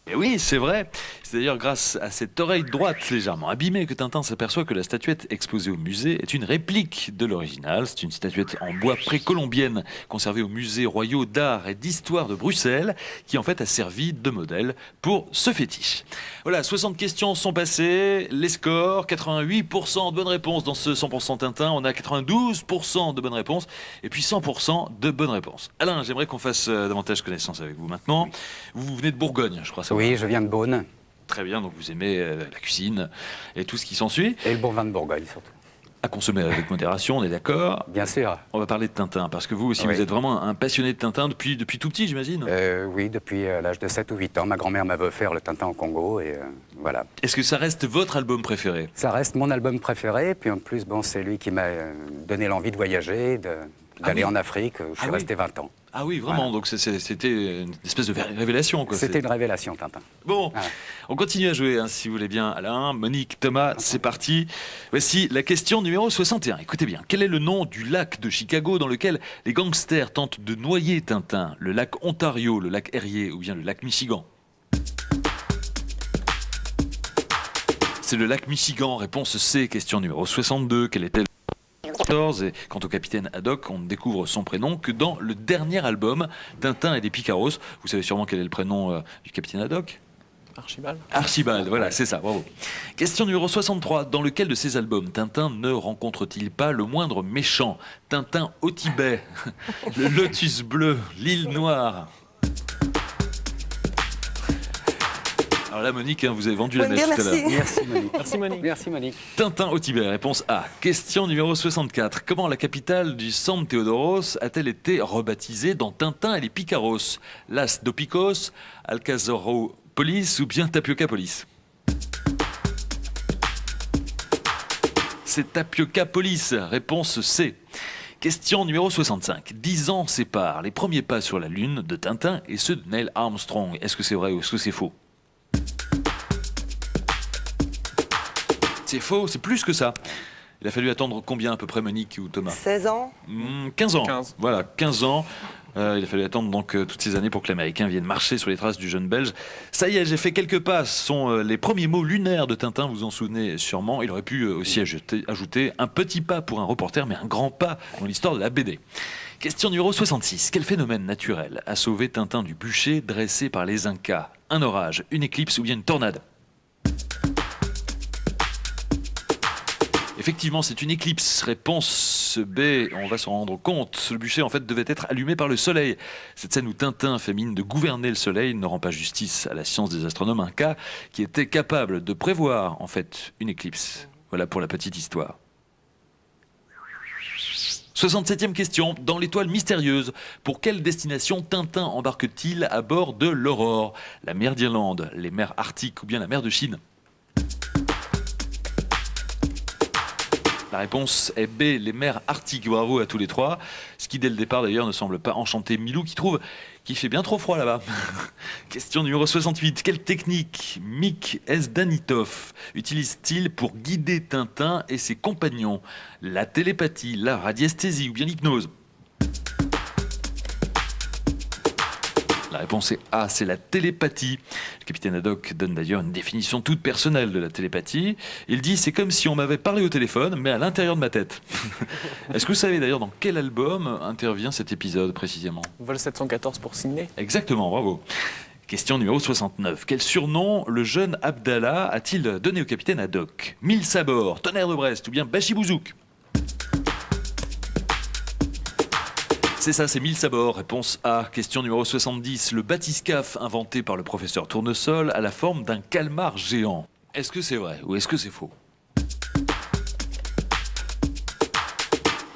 Et oui, c'est vrai. C'est d'ailleurs grâce à cette oreille droite légèrement abîmée que Tintin s'aperçoit que la statuette exposée au musée est une réplique de l'original. C'est une statuette en bois précolombienne conservée au musée royal d'art et d'histoire de Bruxelles qui en fait a servi de modèle pour ce fétiche. Voilà, 60 questions sont passées. Les scores, 88% de bonnes réponses dans ce 100% Tintin. On a 92% de bonnes réponses et puis 100% de bonnes réponses. Alain, j'aimerais qu'on fasse davantage connaissance avec vous maintenant. Vous venez de Bourgogne, je crois. Oui, je viens de Beaune. Très bien, donc vous aimez la cuisine et tout ce qui s'ensuit. Et le bon vin de Bourgogne, surtout. À consommer avec modération, on est d'accord. Bien sûr. On va parler de Tintin, parce que vous aussi, vous êtes vraiment un passionné de Tintin depuis tout petit, j'imagine. Oui, depuis l'âge de 7 ou 8 ans. Ma grand-mère m'avait offert le Tintin au Congo, et voilà. Est-ce que ça reste votre album préféré? Ça reste mon album préféré, puis en plus, bon, c'est lui qui m'a donné l'envie de voyager, d'aller en Afrique. Je suis resté 20 ans. Ah oui, vraiment, donc c'était une espèce de révélation, quoi. C'était une révélation, Tintin. Bon, on continue à jouer, hein, si vous voulez bien, Alain, Monique, Thomas, c'est parti. Voici la question numéro 61. Écoutez bien, quel est le nom du lac de Chicago dans lequel les gangsters tentent de noyer Tintin? Le lac Ontario, le lac Erie ou bien le lac Michigan? C'est le lac Michigan, réponse C, question numéro 62. Quel était et quant au capitaine Haddock, on ne découvre son prénom que dans le dernier album, Tintin et les Picaros. Vous savez sûrement quel est le prénom du capitaine Haddock? Archibald. Archibald, voilà, c'est ça, bravo. Question numéro 63. Dans lequel de ces albums Tintin ne rencontre-t-il pas le moindre méchant? Tintin au Tibet, le Lotus bleu, l'île noire. Alors là, Monique, hein, vous avez vendu la mèche tout à l'heure. Merci, Monique. Merci Monique. Merci, Monique. Tintin au Tibet, réponse A. Question numéro 64. Comment la capitale du San Theodoros a-t-elle été rebaptisée dans Tintin et les Picaros? Las Dopicos, Alcazoropolis ou bien Tapiocapolis? C'est Tapiocapolis, réponse C. Question numéro 65. 10 ans séparent les premiers pas sur la Lune de Tintin et ceux de Neil Armstrong. Est-ce que c'est vrai ou est-ce que c'est faux? C'est faux, c'est plus que ça. Il a fallu attendre combien à peu près, Monique ou Thomas? 16 ans. 15 ans. 15. Voilà, 15 ans. Il a fallu attendre donc toutes ces années pour que l'Américain vienne marcher sur les traces du jeune Belge. Ça y est, j'ai fait quelques pas. Ce sont les premiers mots lunaires de Tintin, vous en souvenez sûrement. Il aurait pu aussi ajouter un petit pas pour un reporter, mais un grand pas dans l'histoire de la BD. Question numéro 66. Quel phénomène naturel a sauvé Tintin du bûcher dressé par les Incas? Un orage, une éclipse ou bien une tornade? Effectivement, c'est une éclipse. Réponse B, on va s'en rendre compte. Le bûcher, en fait, devait être allumé par le soleil. Cette scène où Tintin fait mine de gouverner le soleil ne rend pas justice à la science des astronomes incas qui étaient capables de prévoir, en fait, une éclipse. Voilà pour la petite histoire. 67e question. Dans l'étoile mystérieuse, pour quelle destination Tintin embarque-t-il à bord de l'Aurore? La mer d'Irlande, les mers arctiques ou bien la mer de Chine? La réponse est B, les mers arctiques. Bravo à tous les trois. Ce qui, dès le départ, d'ailleurs, ne semble pas enchanter Milou, qui trouve qu'il fait bien trop froid là-bas. Question numéro 68. Quelle technique Mik Esdanitov utilise-t-il pour guider Tintin et ses compagnons? La télépathie, la radiesthésie ou bien l'hypnose? La réponse est A, c'est la télépathie. Le capitaine Haddock donne d'ailleurs une définition toute personnelle de la télépathie. Il dit « c'est comme si on m'avait parlé au téléphone, mais à l'intérieur de ma tête ». Est-ce que vous savez d'ailleurs dans quel album intervient cet épisode précisément? Vol 714 pour Sydney. Exactement, bravo. Question numéro 69. Quel surnom le jeune Abdallah a-t-il donné au capitaine Haddock? Mille sabords, tonnerre de Brest ou bien Bachibouzouk? C'est ça, c'est Mille sabords. Réponse A. Question numéro 70. Le bathyscaphe inventé par le professeur Tournesol a la forme d'un calmar géant. Est-ce que c'est vrai ou est-ce que c'est faux?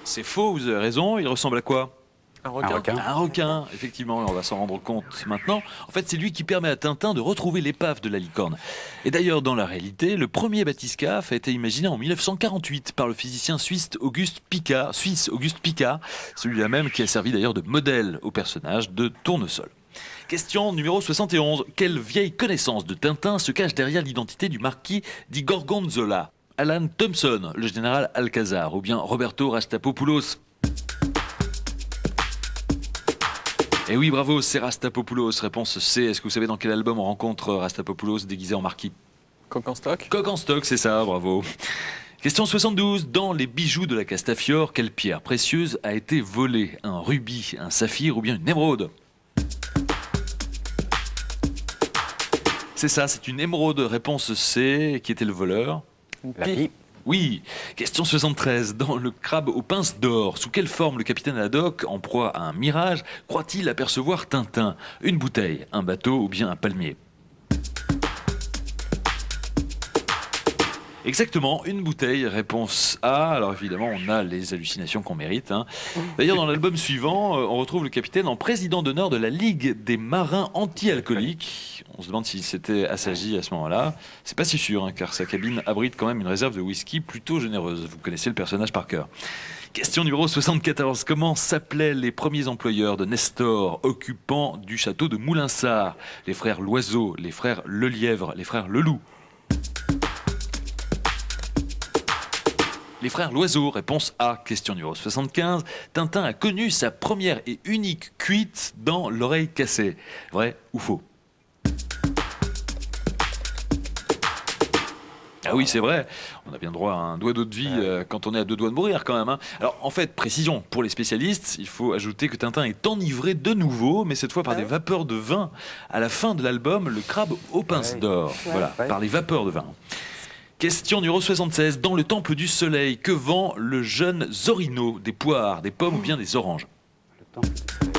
C'est faux, vous avez raison. Il ressemble à quoi? Un requin. Un requin. Un requin, effectivement, on va s'en rendre compte maintenant. En fait, c'est lui qui permet à Tintin de retrouver l'épave de la licorne. Et d'ailleurs, dans la réalité, le premier bathyscaphe a été imaginé en 1948 par le physicien suisse Auguste Piccard, celui-là même qui a servi d'ailleurs de modèle au personnage de Tournesol. Question numéro 71. Quelle vieille connaissance de Tintin se cache derrière l'identité du marquis di Gorgonzola? Alan Thompson, le général Alcazar, ou bien Roberto Rastapopoulos? Et oui, bravo, c'est Rastapopoulos. Réponse C. Est-ce que vous savez dans quel album on rencontre Rastapopoulos déguisé en marquis? Coq en stock. Coq en stock, c'est ça, bravo. Question 72. Dans les bijoux de la Castafiore, quelle pierre précieuse a été volée? Un rubis, un saphir ou bien une émeraude? C'est ça, c'est une émeraude. Réponse C. Qui était le voleur? La pie. Oui. Question 73. Dans le crabe aux pinces d'or, sous quelle forme le capitaine Haddock, en proie à un mirage, croit-il apercevoir Tintin? Une bouteille, un bateau ou bien un palmier? Exactement, une bouteille, réponse A. Alors évidemment, on a les hallucinations qu'on mérite. D'ailleurs, dans l'album suivant, on retrouve le capitaine en président d'honneur de la Ligue des marins anti-alcooliques. On se demande s'il s'était assagi à ce moment-là. C'est pas si sûr, car sa cabine abrite quand même une réserve de whisky plutôt généreuse. Vous connaissez le personnage par cœur. Question numéro 74. Comment s'appelaient les premiers employeurs de Nestor, occupants du château de Moulinsart? Les frères Loiseau, les frères Lelièvre, les frères Leloup? Les frères Loiseau, réponse A. Question numéro 75. Tintin a connu sa première et unique cuite dans l'oreille cassée. Vrai ou faux? Ah oui, c'est vrai. On a bien droit à un doigt d'eau de vie quand on est à 2 doigts de mourir quand même. Alors en fait, précision, pour les spécialistes, il faut ajouter que Tintin est enivré de nouveau, mais cette fois par des vapeurs de vin. À la fin de l'album, le crabe aux pinces d'or. Voilà, par les vapeurs de vin. Question numéro 76. Dans le temple du soleil, que vend le jeune Zorino? Des poires, des pommes ou bien des oranges? Le temple du soleil.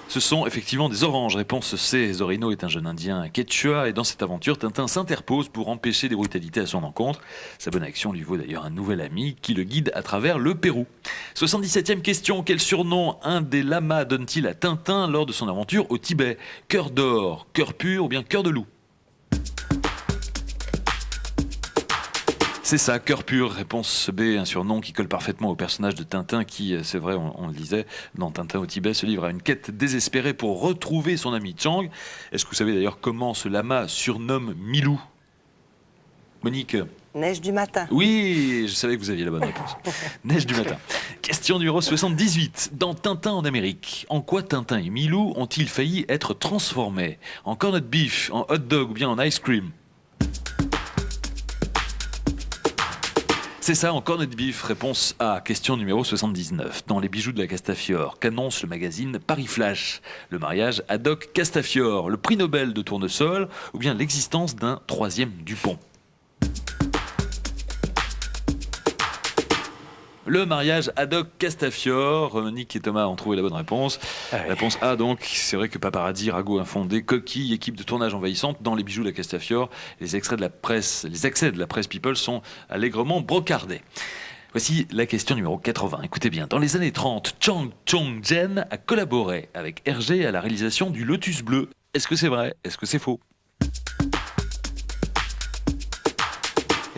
Ce sont effectivement des oranges. Réponse C. Zorino est un jeune indien quechua et dans cette aventure, Tintin s'interpose pour empêcher des brutalités à son encontre. Sa bonne action lui vaut d'ailleurs un nouvel ami qui le guide à travers le Pérou. 77e question. Quel surnom un des lamas donne-t-il à Tintin lors de son aventure au Tibet? Cœur d'or, cœur pur ou bien cœur de loup? C'est ça, cœur pur. Réponse B, un surnom qui colle parfaitement au personnage de Tintin qui, c'est vrai, on le disait, dans Tintin au Tibet, se livre à une quête désespérée pour retrouver son ami Chang. Est-ce que vous savez d'ailleurs comment ce lama surnomme Milou? Monique? Neige du matin. Oui, je savais que vous aviez la bonne réponse. Neige du matin. Question numéro 78. Dans Tintin en Amérique, en quoi Tintin et Milou ont-ils failli être transformés? En corned beef, en hot dog ou bien en ice cream? C'est ça, en corned beef. Réponse A. Question numéro 79. Dans les bijoux de la Castafiore, qu'annonce le magazine Paris Flash? Le mariage Haddock-Castafiore, le prix Nobel de tournesol ou bien l'existence d'un 3e Dupont? Le mariage Haddock-Castafiore. Nick et Thomas ont trouvé la bonne réponse. Réponse A, donc, c'est vrai que paparazzi, ragots infondés, coquilles, équipe de tournage envahissante dans les bijoux de la Castafiore. Les extraits de la presse, les accès de la presse People sont allègrement brocardés. Voici la question numéro 80. Écoutez bien, dans les années 30, Chang Chong-jen a collaboré avec Hergé à la réalisation du Lotus Bleu. Est-ce que c'est vrai? Est-ce que c'est faux?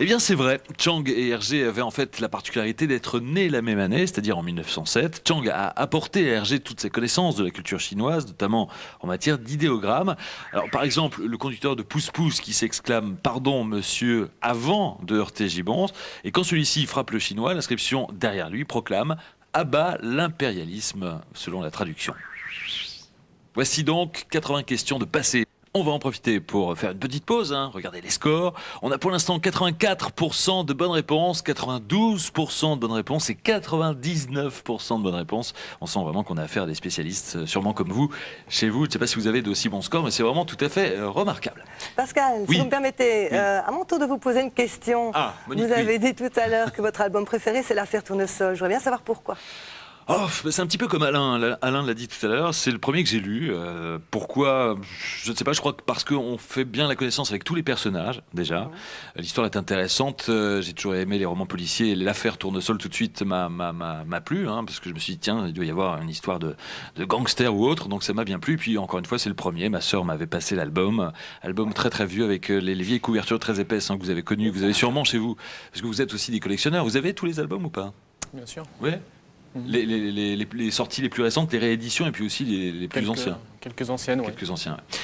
Eh bien, c'est vrai. Chang et Hergé avaient en fait la particularité d'être nés la même année, c'est-à-dire en 1907. Chang a apporté à Hergé toutes ses connaissances de la culture chinoise, notamment en matière d'idéogrammes. Alors, par exemple, le conducteur de Pousse-Pousse qui s'exclame « Pardon, monsieur » avant de heurter Gibbons. Et quand celui-ci frappe le chinois, l'inscription derrière lui proclame « Abat l'impérialisme » selon la traduction. Voici donc 80 questions de passé. On va en profiter pour faire une petite pause, regardez les scores. On a pour l'instant 84% de bonnes réponses, 92% de bonnes réponses et 99% de bonnes réponses. On sent vraiment qu'on a affaire à des spécialistes, sûrement comme vous, chez vous. Je ne sais pas si vous avez d'aussi bons scores, mais c'est vraiment tout à fait remarquable. Pascal, si vous me permettez, à mon tour de vous poser une question. Monique, vous avez dit tout à l'heure que votre album préféré, c'est l'affaire Tournesol. Je voudrais bien savoir pourquoi. Oh, c'est un petit peu comme Alain. Alain l'a dit tout à l'heure, c'est le premier que j'ai lu. Pourquoi? Je ne sais pas, je crois que parce qu'on fait bien la connaissance avec tous les personnages, déjà. L'histoire est intéressante. J'ai toujours aimé les romans policiers. L'affaire Tournesol, tout de suite, m'a plu, parce que je me suis dit, tiens, il doit y avoir une histoire de gangster ou autre, donc ça m'a bien plu. Puis encore une fois, c'est le premier. Ma sœur m'avait passé l'album. Album très très vieux avec les vieilles couvertures très épaisses que vous avez connues, que vous avez sûrement chez vous. Parce que vous êtes aussi des collectionneurs. Vous avez tous les albums ou pas? Bien sûr. Oui. Les sorties les plus récentes, les rééditions et puis aussi les plus anciens. Quelques anciennes, oui. Quelques anciens, ouais.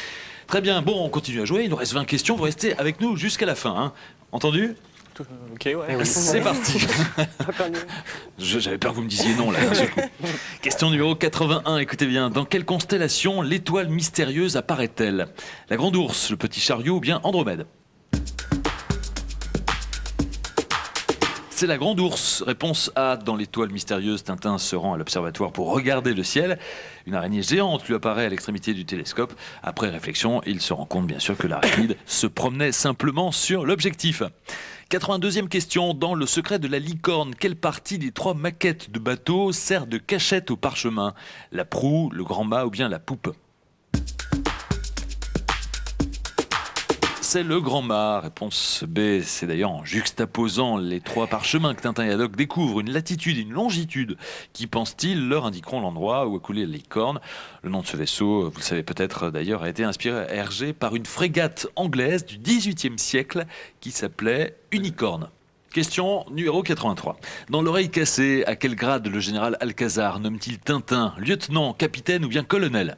Très bien, bon, on continue à jouer, il nous reste 20 questions, vous restez avec nous jusqu'à la fin. Entendu? Ok, ouais. Eh oui. C'est parti. J'avais peur que vous me disiez non, là, d'un seul coup. Question numéro 81, écoutez bien. Dans quelle constellation l'étoile mystérieuse apparaît-elle? La Grande Ourse, le Petit Chariot ou bien Andromède? C'est la Grande Ourse. Réponse A. Dans l'étoile mystérieuse, Tintin se rend à l'observatoire pour regarder le ciel. Une araignée géante lui apparaît à l'extrémité du télescope. Après réflexion, il se rend compte bien sûr que l'arachnide se promenait simplement sur l'objectif. 82e question. Dans Le secret de la licorne, quelle partie des 3 maquettes de bateau sert de cachette au parchemin? La proue, le grand mât ou bien la poupe? C'est le grand mât. Réponse B. C'est d'ailleurs en juxtaposant les 3 parchemins que Tintin et Haddock découvrent une latitude et une longitude qui, pensent-ils, leur indiqueront l'endroit où a coulé la licorne. Le nom de ce vaisseau, vous le savez peut-être d'ailleurs, a été inspiré à Hergé par une frégate anglaise du XVIIIe siècle qui s'appelait Unicorne. Question numéro 83. Dans L'oreille cassée, à quel grade le général Alcazar nomme-t-il Tintin? Lieutenant, capitaine ou bien colonel?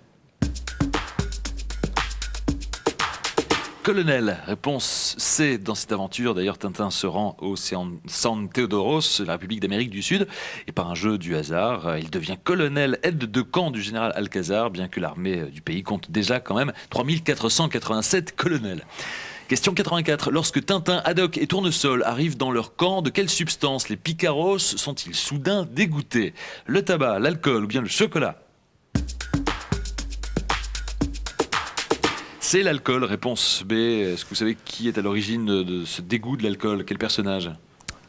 Colonel, réponse C. Dans cette aventure, d'ailleurs, Tintin se rend au San Teodoros, la République d'Amérique du Sud, et par un jeu du hasard, il devient colonel aide de camp du général Alcazar, bien que l'armée du pays compte déjà quand même 3487 colonels. Question 84. Lorsque Tintin, Haddock et Tournesol arrivent dans leur camp, de quelle substance les picaros sont-ils soudain dégoûtés? Le tabac, l'alcool ou bien le chocolat? C'est l'alcool. Réponse B. Est-ce que vous savez qui est à l'origine de ce dégoût de l'alcool? Quel personnage?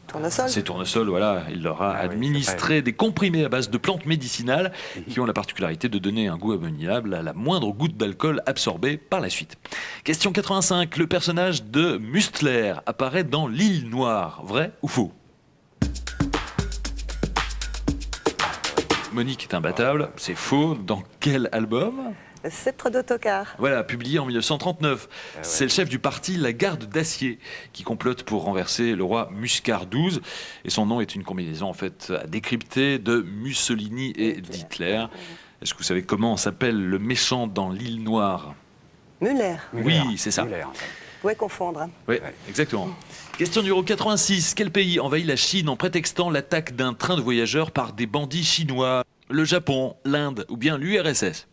Tournesol. C'est Tournesol, voilà. Il leur a administré des comprimés à base de plantes médicinales qui ont la particularité de donner un goût abominable à la moindre goutte d'alcool absorbée par la suite. Question 85. Le personnage de Mustler apparaît dans L'île Noire. Vrai ou faux? Monique est imbattable. C'est faux. Dans quel album? Sceptre d'autocar. Voilà, publié en 1939. C'est le chef du parti La Garde d'Acier qui complote pour renverser le roi Muscar XII. Et son nom est une combinaison en fait à décrypter de Mussolini et d'Hitler. Est-ce que vous savez comment s'appelle le méchant dans L'île Noire? Muller. Oui, c'est ça. Muller. Vous pouvez confondre. Oui, exactement. Question numéro 86. Quel pays envahit la Chine en prétextant l'attaque d'un train de voyageurs par des bandits chinois? Le Japon, l'Inde ou bien l'URSS?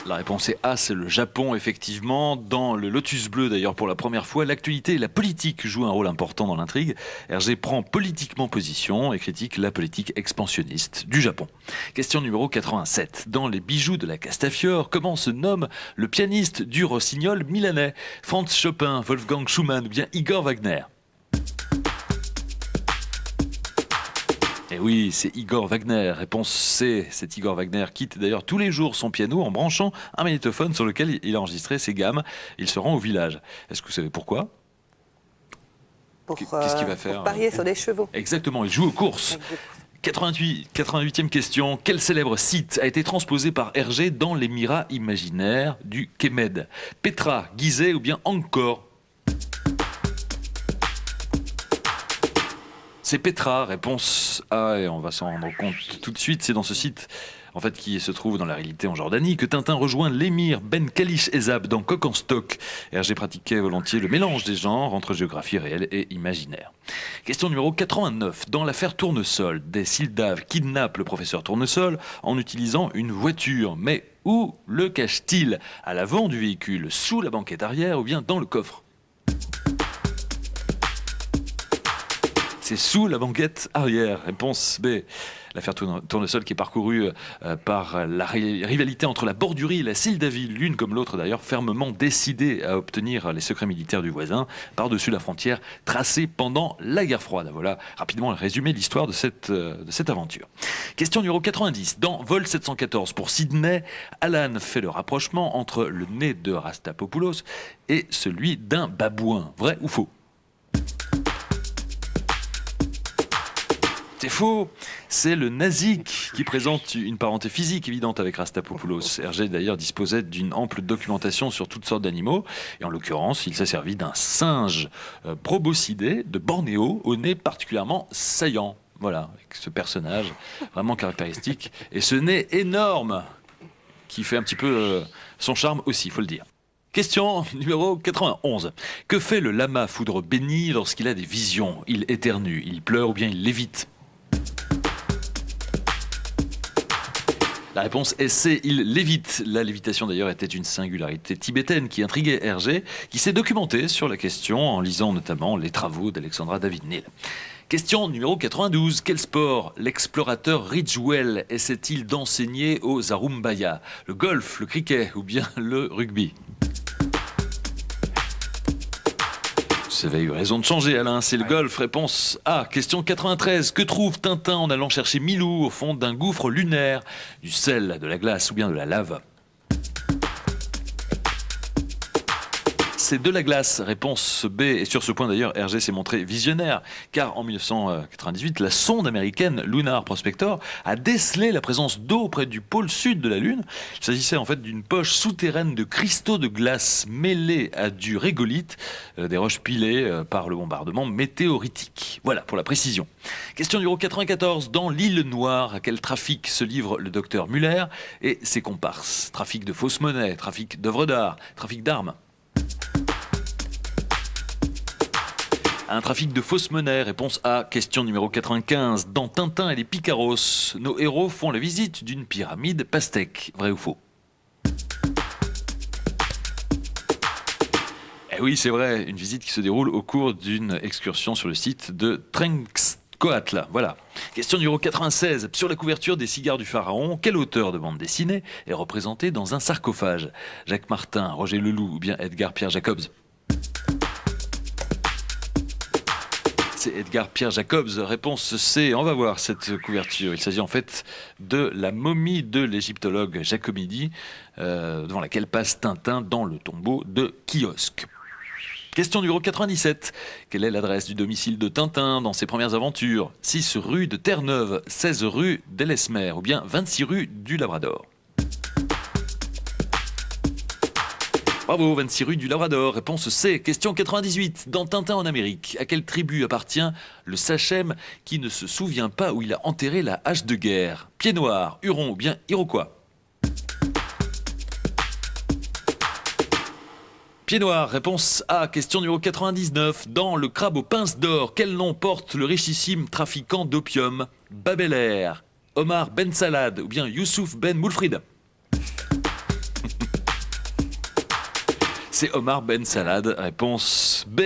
La réponse est A, c'est le Japon, effectivement. Dans le Lotus Bleu, d'ailleurs, pour la première fois, l'actualité et la politique jouent un rôle important dans l'intrigue. Hergé prend politiquement position et critique la politique expansionniste du Japon. Question numéro 87. Dans Les bijoux de la Castafiore, comment se nomme le pianiste du rossignol milanais? Franz Chopin, Wolfgang Schumann ou bien Igor Wagner? Eh oui, c'est Igor Wagner. Réponse C. C'est Igor Wagner quitte d'ailleurs tous les jours son piano en branchant un magnétophone sur lequel il a enregistré ses gammes. Il se rend au village. Est-ce que vous savez pourquoi? Qu'est-ce qu'il va faire? Pour parier sur des chevaux. Exactement, il joue aux courses. 88e question. Quel célèbre site a été transposé par Hergé dans les mirats imaginaires du Kémed? Petra, Gizeh ou bien Angkor? C'est Petra, réponse A, et on va s'en rendre compte tout de suite. C'est dans ce site, en fait, qui se trouve dans la réalité en Jordanie, que Tintin rejoint l'émir Ben Kalish Ezab dans Coq en stock. Hergé pratiquait volontiers le mélange des genres entre géographie réelle et imaginaire. Question numéro 89. Dans l'affaire Tournesol, des Sildaves kidnappent le professeur Tournesol en utilisant une voiture. Mais où le cache-t-il? À l'avant du véhicule, sous la banquette arrière ou bien dans le coffre? C'est sous la banquette arrière. Réponse B. L'affaire Tournesol qui est parcourue par la rivalité entre la Bordurie et la Sildavie, l'une comme l'autre d'ailleurs, fermement décidée à obtenir les secrets militaires du voisin par-dessus la frontière tracée pendant la guerre froide. Voilà rapidement le résumé de l'histoire de cette aventure. Question numéro 90. Dans Vol 714 pour Sydney, Alan fait le rapprochement entre le nez de Rastapopoulos et celui d'un babouin. Vrai ou faux? C'est faux, c'est le Nazik qui présente une parenté physique évidente avec Rastapopoulos. Hergé d'ailleurs disposait d'une ample documentation sur toutes sortes d'animaux, et en l'occurrence il s'est servi d'un singe probocidé de Bornéo au nez particulièrement saillant. Voilà, avec ce personnage vraiment caractéristique, et ce nez énorme qui fait un petit peu son charme aussi, il faut le dire. Question numéro 91. Que fait le lama foudre béni lorsqu'il a des visions? Il éternue, il pleure ou bien il lévite? La réponse est C, il lévite. La lévitation d'ailleurs était une singularité tibétaine qui intriguait Hergé, qui s'est documenté sur la question en lisant notamment les travaux d'Alexandra David-Néel. Question numéro 92. Quel sport l'explorateur Ridgewell essaie-t-il d'enseigner aux Arumbaya? Le golf, le cricket ou bien le rugby? Vous avez eu raison de changer, Alain, c'est le golf. Réponse A. Question 93. Que trouve Tintin en allant chercher Milou au fond d'un gouffre lunaire? Du sel, de la glace ou bien de la lave? C'est de la glace. Réponse B. Et sur ce point d'ailleurs, Hergé s'est montré visionnaire, car en 1998, la sonde américaine Lunar Prospector a décelé la présence d'eau près du pôle sud de la Lune. Il s'agissait en fait d'une poche souterraine de cristaux de glace mêlés à du régolithe, des roches pilées par le bombardement météoritique. Voilà pour la précision. Question numéro 94. Dans l'île Noire, à quel trafic se livre le docteur Muller et ses comparses? Trafic de fausses monnaies, trafic d'œuvres d'art, trafic d'armes? Un trafic de fausses monnaies. Réponse A. Question numéro 95. Dans Tintin et les Picaros, nos héros font la visite d'une pyramide pastèque. Vrai ou faux? Eh oui, c'est vrai. Une visite qui se déroule au cours d'une excursion sur le site de Trenxcoatl. Voilà. Question numéro 96. Sur la couverture des Cigares du Pharaon, quel auteur de bande dessinée est représenté dans un sarcophage? Jacques Martin, Roger Leloup ou bien Edgar Pierre Jacobs? C'est Edgar Pierre Jacobs. Réponse C. On va voir cette couverture. Il s'agit en fait de la momie de l'égyptologue Jacomidi, devant laquelle passe Tintin dans le tombeau de Kiosque. Question numéro 97. Quelle est l'adresse du domicile de Tintin dans ses premières aventures? 6 rue de Terre-Neuve, 16 rue d'Ellesmer ou bien 26 rue du Labrador? Bravo, 26 rue du Labrador. Réponse C. Question 98. Dans Tintin en Amérique, à quelle tribu appartient le Sachem qui ne se souvient pas où il a enterré la hache de guerre? Pied noir, Huron ou bien Iroquois? Pied noir. Réponse A. Question numéro 99. Dans Le Crabe aux pinces d'or, quel nom porte le richissime trafiquant d'opium? Babelair, Omar Ben Salad ou bien Youssouf Ben Moulfrid? C'est Omar Ben Salad. Réponse B.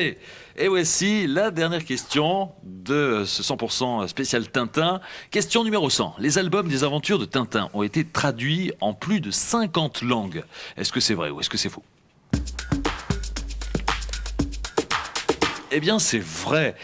Et voici la dernière question de ce 100% spécial Tintin. Question numéro 100. Les albums des aventures de Tintin ont été traduits en plus de 50 langues. Est-ce que c'est vrai ou est-ce que c'est faux? Eh bien, c'est vrai.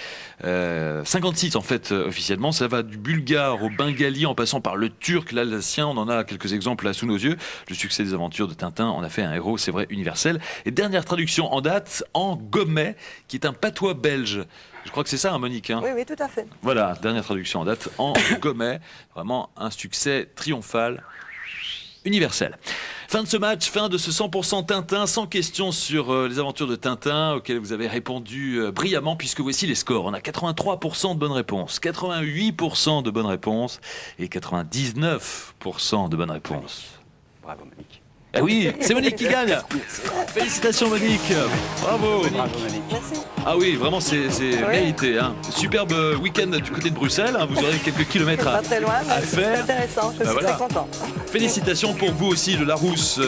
56 en fait officiellement, ça va du bulgare au bengali en passant par le turc, l'alsacien, on en a quelques exemples là sous nos yeux. Le succès des aventures de Tintin en a fait un héros, c'est vrai, universel. Et dernière traduction en date, en gomet, qui est un patois belge. Je crois que c'est ça, hein, Monique, hein? Oui, oui, tout à fait. Voilà, dernière traduction en date, en gomet. Vraiment un succès triomphal, universel. Fin de ce match, fin de ce 100% Tintin, sans question sur les aventures de Tintin, auxquelles vous avez répondu brillamment, puisque voici les scores. On a 83% de bonnes réponses, 88% de bonnes réponses et 99% de bonnes réponses. Bravo, Monique. Ah oui, c'est Monique qui gagne. Félicitations Monique, bravo. Bravo, Monique. Merci. Ah oui, vraiment c'est mérité. Hein. Superbe week-end du côté de Bruxelles, hein. Vous aurez quelques kilomètres Pas très loin, à mais c'est faire. intéressant. Je suis voilà. très content. Félicitations pour vous aussi, le Larousse,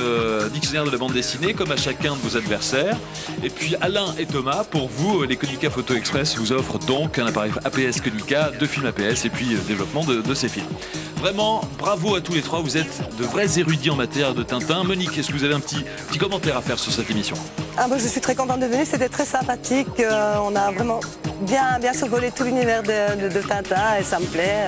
dictionnaire de la bande dessinée, comme à chacun de vos adversaires. Et puis Alain et Thomas, pour vous, les Konica Photo Express vous offrent donc un appareil APS Konica, 2 films APS et puis le développement de ces films. Vraiment, bravo à tous les trois, vous êtes de vrais érudits en matière de Tintin. Monique, est-ce que vous avez un petit commentaire à faire sur cette émission? Ah, je suis très contente de venir, c'était très sympathique. On a vraiment bien survolé tout l'univers de Tintin et ça me plaît.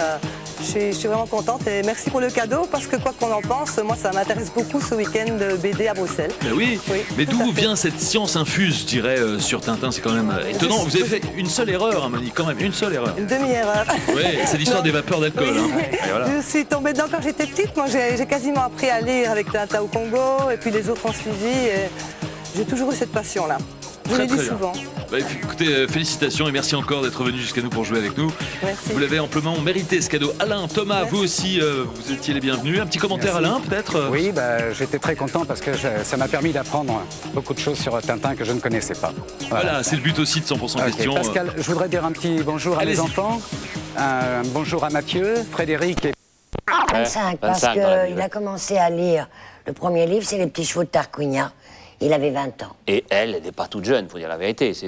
Je suis vraiment contente et merci pour le cadeau parce que quoi qu'on en pense, moi ça m'intéresse beaucoup ce week-end de BD à Bruxelles. Ben oui, Oui, mais tout d'où à fait. vient cette science infuse, je dirais, sur Tintin? C'est quand même étonnant. Vous avez fait une seule erreur, hein, Monique, quand même, une seule erreur. Une demi-erreur. Oui, c'est l'histoire Non. des vapeurs d'alcool. Oui. Hein. Et voilà. Je suis tombée dedans quand j'étais petite. Moi, j'ai quasiment appris à lire avec Tintin au Congo et puis les autres ont suivi. Et j'ai toujours eu cette passion-là. Je Très, l'ai dit très bien. souvent. Bah, écoutez, félicitations et merci encore d'être venu jusqu'à nous pour jouer avec nous. Merci. Vous l'avez amplement mérité ce cadeau. Alain, Thomas, vous aussi, vous étiez les bienvenus. Un petit commentaire, Merci. Alain, peut-être? Oui, bah, j'étais très content parce que ça m'a permis d'apprendre beaucoup de choses sur Tintin que je ne connaissais pas. Voilà, c'est le but aussi de 100% Ok, question. Pascal, je voudrais dire un petit bonjour à Allez-y. mes enfants, un bonjour à Mathieu, Frédéric et 25, parce 25 dans la vie, qu'il ouais. a commencé à lire. Le premier livre, c'est Les petits chevaux de Tarquinien. Il avait 20 ans. Et elle n'est pas toute jeune, faut dire la vérité. C'est